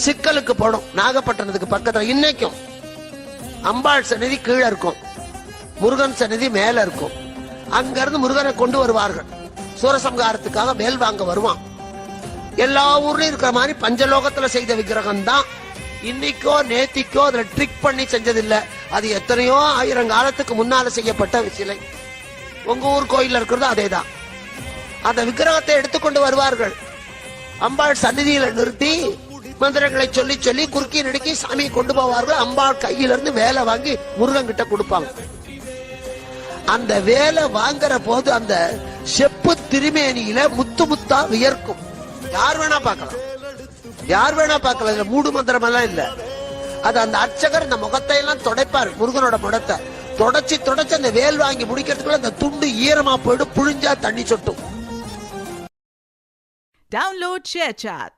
சிக்கலுக்கு போடும். நாகப்பட்டினத்துக்கு பக்கத்துல இன்னைக்கும் அம்பாள் சன்னதி கீழே இருக்கும், முருகன் சன்னதி மேல இருக்கும். அங்க இருந்து முருகனை கொண்டு வருவார்கள். சூரசம்ஹாரத்துக்காக மேல் வாங்க வருவான். எல்லா ஊர்லயும் இருக்கிற மாதிரி பஞ்சலோகத்துல செய்த விக்கிரகம் தான். இன்னைக்கோ நேத்திக்கோ அதுல ட்ரிக் பண்ணி செஞ்சதில்லை. அது எத்தனையோ ஆயிரம் காலத்துக்கு முன்னால செய்யப்பட்ட சிலை. உங்க ஊர் கோயில்ல இருக்கிறது அதேதான். அந்த விக்கிரகத்தை எடுத்துக்கொண்டு வருவார்கள். அம்பாள் சந்நிதியில நிறுத்தி மந்திரங்களை சொல்லி சொல்லி குறுக்கி நடுக்கி சாமியை கொண்டு போவார்கள். அம்பாள் கையில இருந்து வேலை வாங்கி முருகன் கிட்ட கொடுப்பாங்க. அந்த வேலை வாங்குற போது அந்த செப்பு திருமேனியில முத்து முத்தா வியர்க்கும். யார் வேணா பார்க்கலாம், யார் வேணா பார்க்கலாம். மூடு மந்திரம் எல்லாம் இல்ல. அது அந்த அர்ச்சகர் அந்த முகத்தை எல்லாம் துடைப்பார். முருகனோட முகத்தை தொடச்சி தொடச்சி அந்த வேல் வாங்கி முடிக்கிறதுக்குள்ள அந்த துண்டு ஈரமா போயிடும். புழிஞ்சா தண்ணி சொட்டும். Download ShareChat.